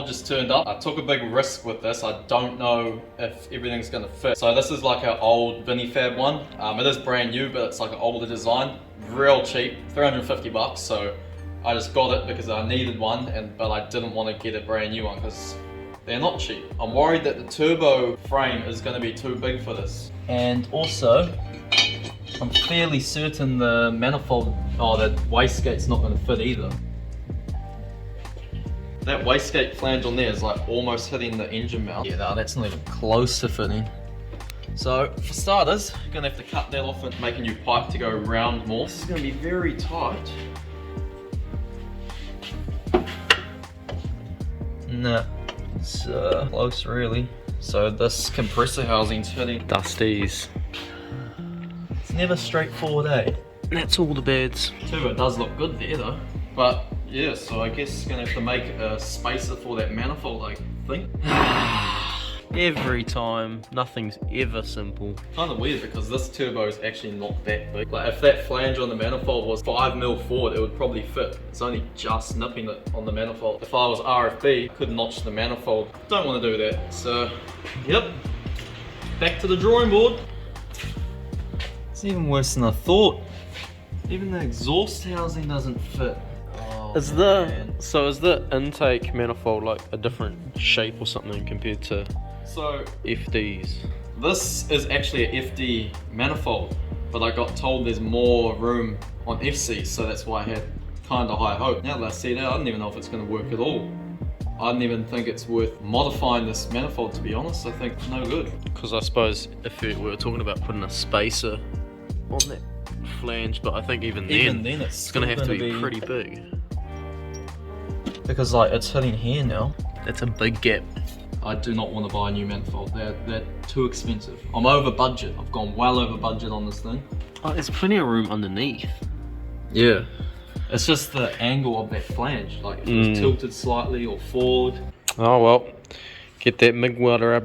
manifold just turned up. I took a big risk with this. I don't know if everything's gonna fit. So this is like an old Vinifab one. It is brand new, but it's like an older design. Real cheap, 350 bucks. So I just got it because I needed one, but I didn't want to get a brand new one because they're not cheap. I'm worried that the turbo frame is gonna be too big for this. And also, I'm fairly certain the manifold, the wastegate's not gonna fit either. That wastegate flange on there is like almost hitting the engine mount. Yeah, no, that's not even close to fitting. So for starters, you're gonna have to cut that off and make a new pipe to go round more. This is gonna be very tight. Nah, it's close really. So this compressor housing's hitting dusties. It's never straightforward, eh? That's all the beds. Turbo does look good there though. But yeah, so I guess gonna have to make a spacer for that manifold, I think. Every time, nothing's ever simple. Kind of weird because this turbo is actually not that big. Like if that flange on the manifold was 5mm forward, it would probably fit. It's only just nipping it on the manifold. If I was RFB, I could notch the manifold. Don't want to do that. So, yep, back to the drawing board. It's even worse than I thought. Even the exhaust housing doesn't fit. Is the intake manifold like a different shape or something compared to FDs? This is actually a FD manifold, but I got told there's more room on FC, so that's why I had kind of high hope. Now that I see that, I don't even know if it's going to work at all. I don't even think it's worth modifying this manifold, to be honest. I think no good. Because I suppose if we were talking about putting a spacer on that flange, but I think even then it's going to have to be pretty big. Because like it's hitting here now. That's a big gap. I do not want to buy a new manifold. They're too expensive. I'm over budget. I've gone well over budget on this thing. Oh, there's plenty of room underneath. Yeah. It's just the angle of that flange. Like if it was tilted slightly or forward. Oh well. Get that MIG welder up.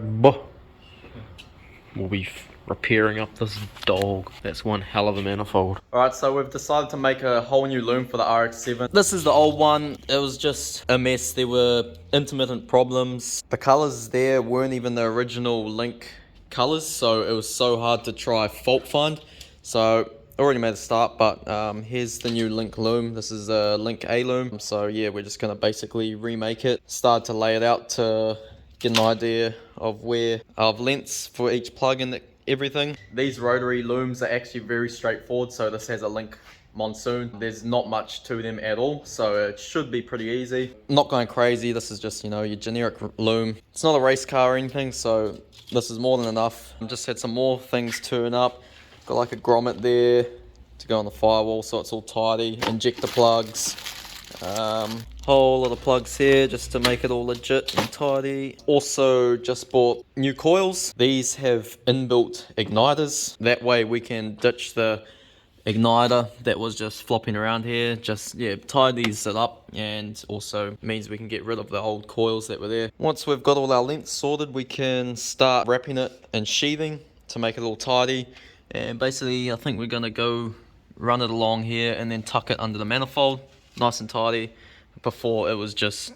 We'll be repairing up this dog. That's one hell of a manifold. Alright, so we've decided to make a whole new loom for the RX7. This is the old one. It was just a mess. There were intermittent problems. The colours there weren't even the original Link colours, so it was so hard to try fault find. So already made a start, but here's the new Link loom. This is a Link A loom. So yeah, we're just gonna basically remake it. Start to lay it out to get an idea of lengths for each plug and everything. These rotary looms are actually very straightforward. So this has a Link monsoon. There's not much to them at all, so it should be pretty easy. Not going crazy. This is just, you know, your generic loom. It's not a race car or anything, so this is more than enough. Just had some more things turn up. Got like a grommet there to go on the firewall, so it's all tidy. Injector plugs. Whole lot of plugs here just to make it all legit and tidy. Also just bought new coils. These have inbuilt igniters. That way we can ditch the igniter that was just flopping around here. Just tie these up, and also means we can get rid of the old coils that were there. Once we've got all our lengths sorted, we can start wrapping it and sheathing to make it all tidy. And basically I think we're gonna go run it along here and then tuck it under the manifold nice and tidy. Before it was just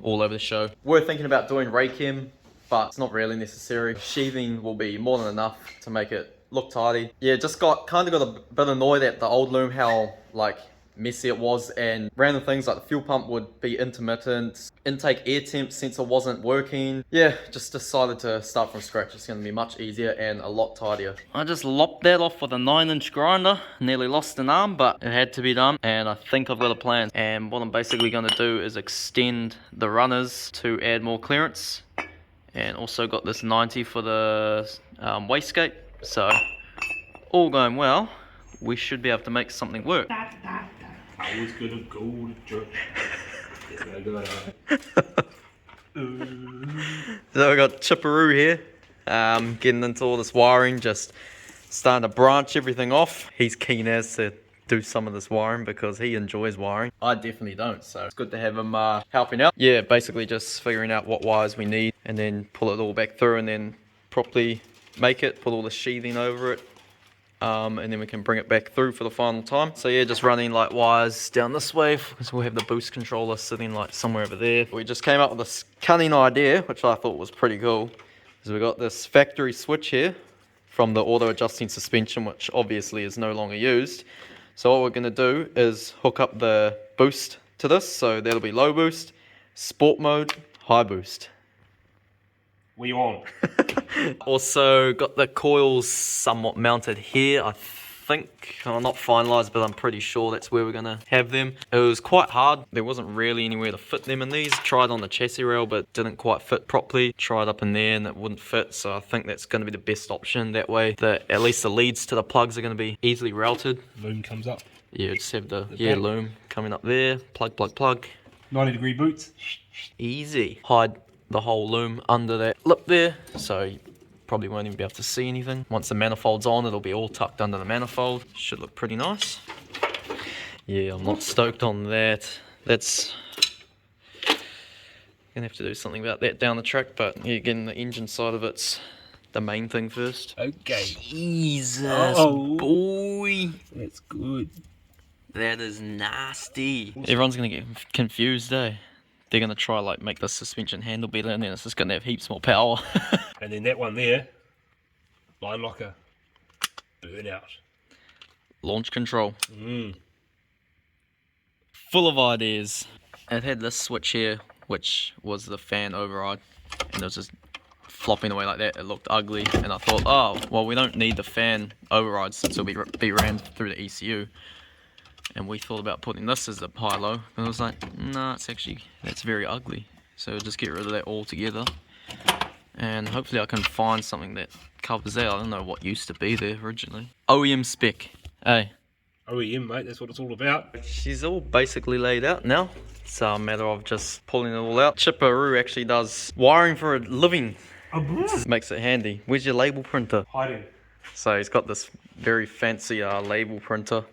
all over the show. We're thinking about doing rake hem, but it's not really necessary. Sheathing will be more than enough to make it look tidy. Yeah, just got a bit annoyed at the old loom, how like messy it was, and random things like the fuel pump would be intermittent, intake air temp sensor wasn't working. Yeah, just decided to start from scratch. It's going to be much easier and a lot tidier. I just lopped that off with a 9-inch grinder. Nearly lost an arm, but it had to be done, and I think I've got a plan. And what I'm basically going to do is extend the runners to add more clearance, and also got this 90 for the wastegate. So all going well, we should be able to make something work. I was gonna go to church. So we got Chipperoo here, getting into all this wiring, just starting to branch everything off. He's keen as to do some of this wiring because he enjoys wiring. I definitely don't, so it's good to have him helping out. Yeah, basically just figuring out what wires we need and then pull it all back through and then properly make it, put all the sheathing over it, and then we can bring it back through for the final time. So yeah, just running like wires down this way, because we'll have the boost controller sitting like somewhere over there. We just came up with this cunning idea, which I thought was pretty cool, is we got this factory switch here from the auto adjusting suspension, which obviously is no longer used. So what we're going to do is hook up the boost to this, so that'll be low boost, sport mode, high boost. We on. Also got the coils somewhat mounted here, I think. I'm not finalised, but I'm pretty sure that's where we're going to have them. It was quite hard. There wasn't really anywhere to fit them in these. Tried on the chassis rail, but didn't quite fit properly. Tried up in there and it wouldn't fit, so I think that's going to be the best option. That way, at least the leads to the plugs are going to be easily routed. Loom comes up. Yeah, just have the back. loom coming up there. Plug, plug, plug. 90-degree boots. Easy. Hide the whole loom under that lip there, so you probably won't even be able to see anything. Once the manifold's on, it'll be all tucked under the manifold. Should look pretty nice. Yeah, I'm not stoked on that. That's gonna have to do something about that down the track, but yeah, getting the engine side of it's the main thing first. Okay. Jesus, boy. That's good. That is nasty. Everyone's gonna get confused, eh? They're gonna try like make the suspension handle better, and then it's just gonna have heaps more power. And then that one there, line locker, burnout. Launch control. Full of ideas. It had this switch here, which was the fan override, and it was just flopping away like that. It looked ugly, and I thought, oh, well, we don't need the fan override since it'll be rammed through the ECU. And we thought about putting this as the high-low, and I was like, nah, that's very ugly. So we'll just get rid of that altogether. And hopefully I can find something that covers that. I don't know what used to be there originally. OEM spec, hey. OEM, mate, that's what it's all about. She's all basically laid out now. It's a matter of just pulling it all out. Chipperoo actually does wiring for a living. Makes it handy. Where's your label printer? Hiding. So he's got this very fancy label printer.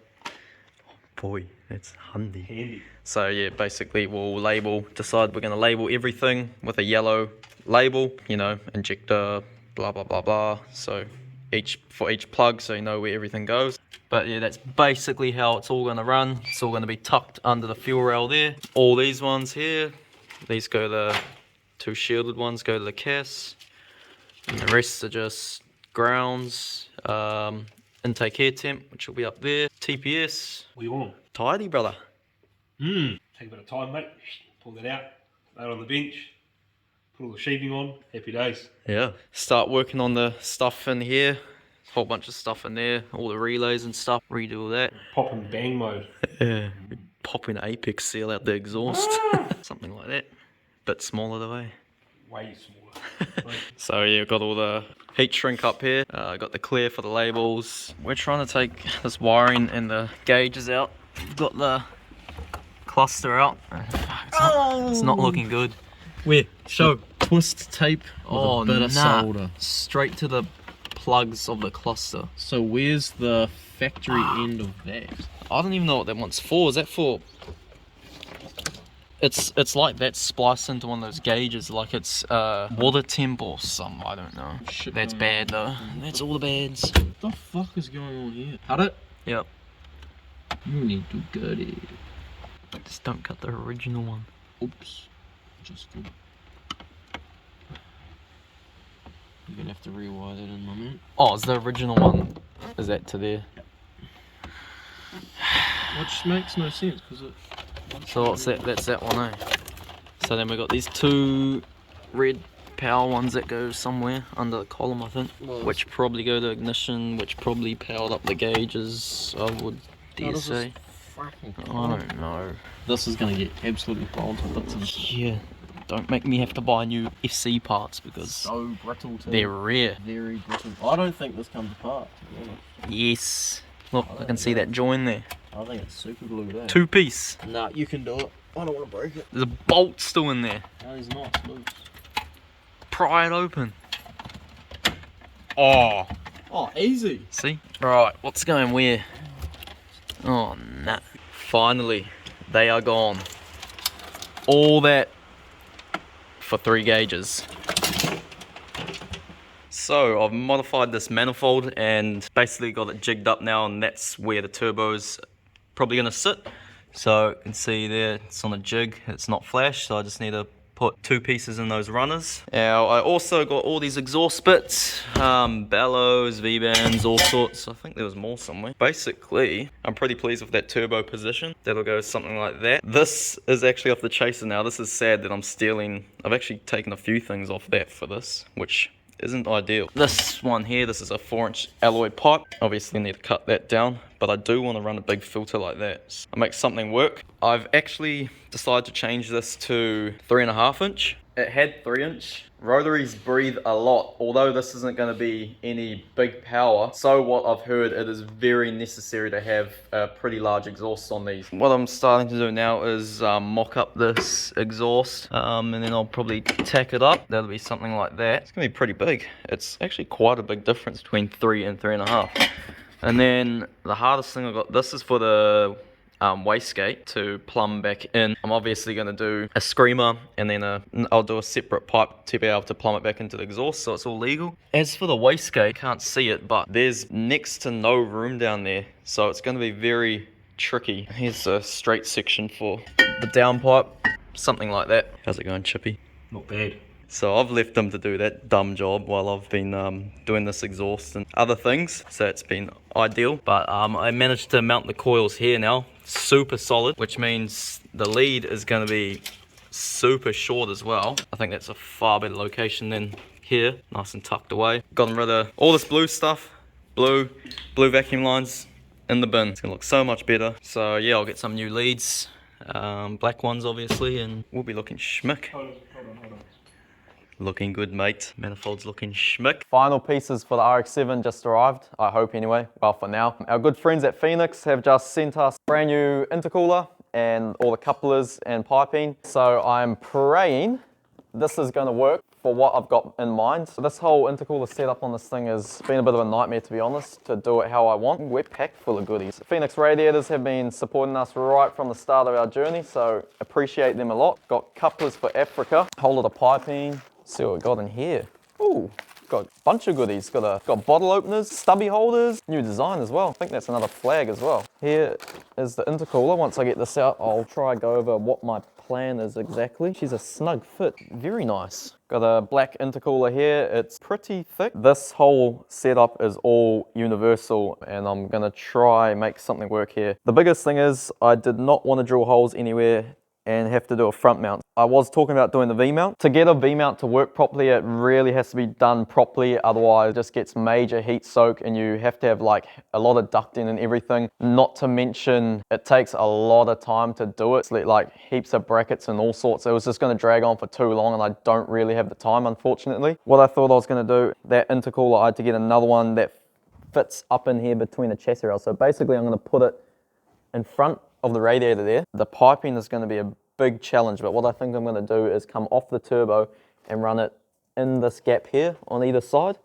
Boy, that's handy. So yeah, basically we'll decide we're going to label everything with a yellow label, you know, injector, blah, blah, blah, blah. So for each plug, so you know where everything goes. But yeah, that's basically how it's all going to run. It's all going to be tucked under the fuel rail there. All these ones here, these go the two shielded ones go to the CAS. And the rest are just grounds. Intake air temp, which will be up there. TPS. We on. Tidy, brother. Take a bit of time, mate. Pull that out. Lay it on the bench. Put all the sheathing on. Happy days. Yeah. Start working on the stuff in here. Whole bunch of stuff in there. All the relays and stuff. Redo all that. Pop and bang mode. Yeah. Popping Apex seal out the exhaust. Something like that. Bit smaller the way. Way smaller. So yeah, we've got all the heat shrink up here. Got the clear for the labels. We're trying to take this wiring and the gauges out. We've got the cluster out. It's not looking good. Where? Show. Twist tape. Oh, a bit of solder. Straight to the plugs of the cluster. So where's the factory end of that? I don't even know what that one's for. Is that for... It's like that spliced into one of those gauges, like it's water temp or some, I don't know. Shit, that's bad though. That's all the bads. What the fuck is going on here? Cut it? Yep. You need to cut it. Just don't cut the original one. Oops. Just did. You're gonna have to rewire that in a minute. Oh, is the original one, is that to there? Which makes no sense, because it... So what's that? That's that one, eh? So then we got these two red power ones that go somewhere under the column, I think. Which probably go to ignition, which probably powered up the gauges, I would dare say. I don't know. This is gonna get absolutely blown to bits. Yeah. Don't make me have to buy new FC parts because So brittle too. they're rare. Very brittle. I don't think this comes apart, to be honest. Yes. Look, I can see that join there. I think it's super glued there. 2-piece. Nah, you can do it. I don't want to break it. There's a bolt still in there. No, he's not. It's loose. Pry it open. Oh. Oh, easy. See? Right, what's going where? Oh, nah. Finally, they are gone. All that for 3 gauges. So I've modified this manifold and basically got it jigged up now, and that's where the turbo's probably going to sit. So you can see there it's on a jig, it's not flash, so I just need to put 2 pieces in those runners. Now I also got all these exhaust bits, bellows, V-bands, all sorts. I think there was more somewhere. Basically, I'm pretty pleased with that turbo position. That'll go something like that. This is actually off the chaser now. This is sad that I'm stealing. I've actually taken a few things off that for this, which isn't ideal. This one here, this is a 4-inch alloy pipe. Obviously need to cut that down, but I do want to run a big filter like that. So I'll make something work. I've actually decided to change this to 3.5-inch. It had 3-inch. Rotaries breathe a lot, although this isn't going to be any big power. So what I've heard, it is very necessary to have a pretty large exhaust on these. What I'm starting to do now is mock up this exhaust, and then I'll probably tack it up. That'll be something like that. It's going to be pretty big. It's actually quite a big difference between 3 and 3.5. And then the hardest thing I got, this is for the wastegate to plumb back in. I'm obviously going to do a screamer, and then I'll do a separate pipe to be able to plumb it back into the exhaust, so it's all legal. As for the wastegate, can't see it, but there's next to no room down there, so it's going to be very tricky. Here's a straight section for the downpipe, something like that. How's it going, Chippy? Not bad. So I've left them to do that dumb job while I've been doing this exhaust and other things, so it's been ideal. But I managed to mount the coils here now, super solid, which means the lead is going to be super short as well. I think that's a far better location than here, nice and tucked away. Gotten rid of all this blue stuff, blue vacuum lines in the bin. It's going to look so much better. So yeah, I'll get some new leads, black ones obviously, and we'll be looking schmick. Hold on. Looking good, mate. Manifold's looking schmick. Final pieces for the RX7 just arrived, I hope anyway, well for now. Our good friends at Phoenix have just sent us brand new intercooler and all the couplers and piping. So I'm praying this is going to work for what I've got in mind. So this whole intercooler setup on this thing has been a bit of a nightmare, to be honest, to do it how I want. We're packed full of goodies. Phoenix radiators have been supporting us right from the start of our journey, so appreciate them a lot. Got couplers for Africa, whole lot of piping. See what we got in here. Ooh, got a bunch of goodies. Got bottle openers, stubby holders, new design as well. I think that's another flag as well. Here is the intercooler. Once I get this out, I'll try go over what my plan is exactly. She's a snug fit, very nice. Got a black intercooler here. It's pretty thick. This whole setup is all universal, and I'm gonna try make something work here. The biggest thing is I did not want to drill holes anywhere and have to do a front mount. I was talking about doing the V-mount. To get a V-mount to work properly, it really has to be done properly, otherwise it just gets major heat soak and you have to have like a lot of ducting and everything. Not to mention, it takes a lot of time to do it. It's like heaps of brackets and all sorts. It was just gonna drag on for too long and I don't really have the time, unfortunately. What I thought I was gonna do, that intercooler, I had to get another one that fits up in here between the chassis rails. So basically I'm gonna put it in front of the radiator there. The piping is going to be a big challenge, but what I think I'm going to do is come off the turbo and run it in this gap here on either side.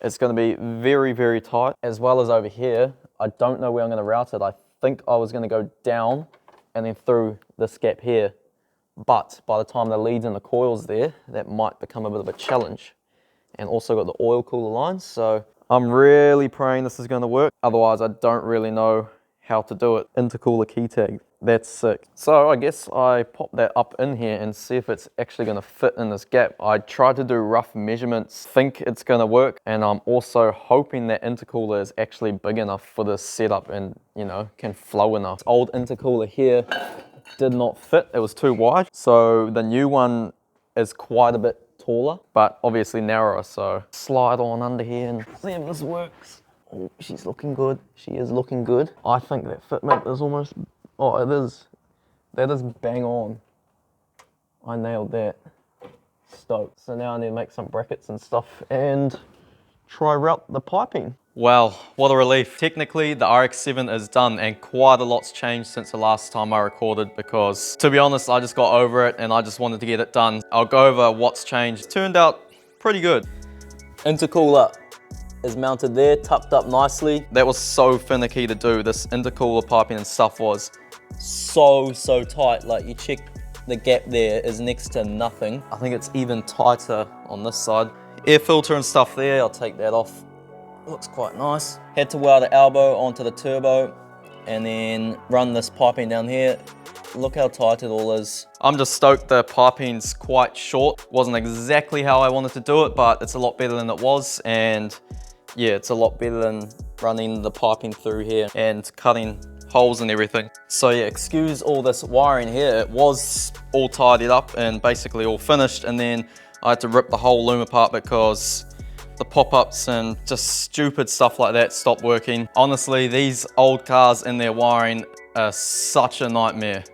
It's going to be very, very tight, as well as over here. I don't know where I'm going to route it. I think I was going to go down and then through this gap here, but by the time the leads and the coils there, that might become a bit of a challenge. And also got the oil cooler lines, so I'm really praying this is going to work. Otherwise, I don't really know how to do it. Intercooler key tag, that's sick. So I guess I pop that up in here and see if it's actually gonna fit in this gap. I tried to do rough measurements, think it's gonna work, and I'm also hoping that intercooler is actually big enough for this setup and, you know, can flow enough. Old intercooler here did not fit, it was too wide. So the new one is quite a bit taller, but obviously narrower, so slide on under here and see if this works. Oh, she's looking good. She is looking good. I think that fitment is almost, oh, it is. That is bang on. I nailed that. Stoked. So now I need to make some brackets and stuff and try route the piping. Wow, what a relief. Technically, the RX7 is done and quite a lot's changed since the last time I recorded because, to be honest, I just got over it and I just wanted to get it done. I'll go over what's changed. It turned out pretty good. Intercooler is mounted there, tucked up nicely. That was so finicky to do. This intercooler piping and stuff was So tight, like you check the gap there is next to nothing. I think it's even tighter on this side. air filter and stuff there. I'll take that off. Looks quite nice. Had to weld the elbow onto the turbo and then run this piping down here. Look how tight it all is. I'm just stoked the piping's quite short. Wasn't exactly how I wanted to do it, but it's a lot better than it was. And yeah, it's a lot better than running the piping through here and cutting holes and everything. So yeah, excuse all this wiring here. It was all tidied up and basically all finished, and then I had to rip the whole loom apart because the pop-ups and just stupid stuff like that stopped working. Honestly, these old cars and their wiring are such a nightmare.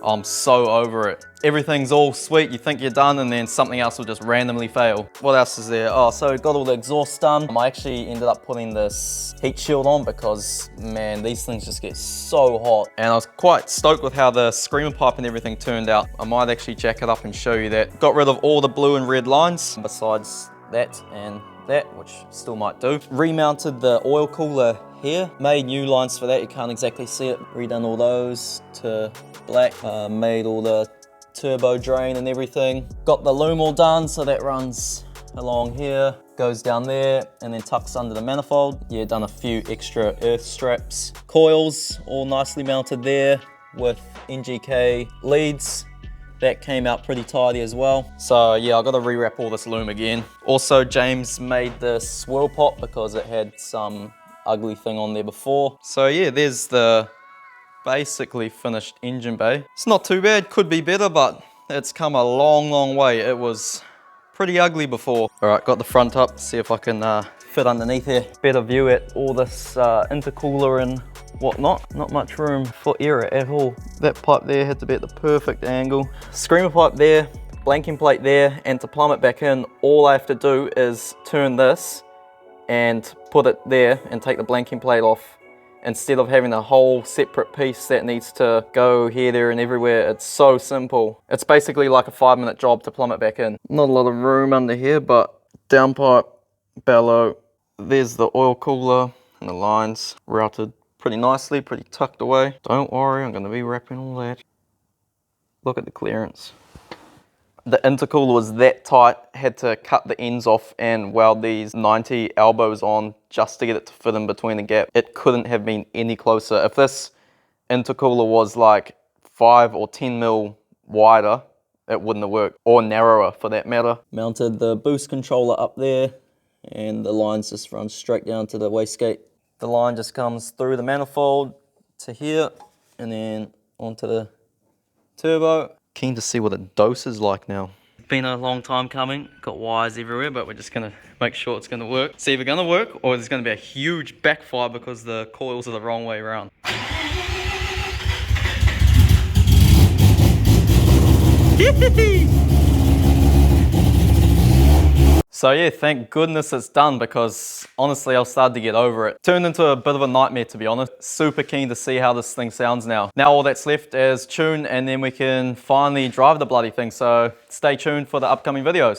I'm so over it. Everything's all sweet, you think you're done, and then something else will just randomly fail. What else is there? Oh, so got all the exhaust done. I actually ended up putting this heat shield on because, man, these things just get so hot. And I was quite stoked with how the screamer pipe and everything turned out. I might actually jack it up and show you that. Got rid of all the blue and red lines, besides that and that, which still might do. Remounted the oil cooler here. Made new lines for that, you can't exactly see it. Redone all those to black. Made all the turbo drain and everything. Got the loom all done, so that runs along here, goes down there, and then tucks under the manifold. Yeah, done a few extra earth straps. Coils all nicely mounted there with NGK leads. That came out pretty tidy as well. So yeah, I gotta rewrap all this loom again. Also, James made the swirl pot because it had some ugly thing on there before. So yeah, there's the basically finished engine bay. It's not too bad, could be better, but it's come a long way. It was pretty ugly before. All right, got the front up, see if I can fit underneath here. Better view at all this intercooler and whatnot. Not much room for error at all. That pipe there had to be at the perfect angle. Screamer pipe there, blanking plate there, and to plumb it back in, all I have to do is turn this and put it there and take the blanking plate off, instead of having a whole separate piece that needs to go here, there, and everywhere. It's so simple. It's basically like a 5-minute job to plumb it back in. Not a lot of room under here, but downpipe, bellow. There's the oil cooler and the lines routed pretty nicely, pretty tucked away. Don't worry, I'm gonna be wrapping all that. Look at the clearance. The intercooler was that tight, had to cut the ends off and weld these 90 elbows on just to get it to fit in between the gap. It couldn't have been any closer. If this intercooler was like 5 or 10 mil wider, it wouldn't have worked, or narrower for that matter. Mounted the boost controller up there, and the lines just run straight down to the wastegate. The line just comes through the manifold to here, and then onto the turbo. Keen to see what the dose is like now. Been a long time coming, got wires everywhere, but we're just gonna make sure it's gonna work. It's either gonna work or there's gonna be a huge backfire because the coils are the wrong way around. So yeah, thank goodness it's done, because honestly I was starting to get over it. Turned into a bit of a nightmare, to be honest. Super keen to see how this thing sounds now. Now all that's left is tune, and then we can finally drive the bloody thing. So stay tuned for the upcoming videos.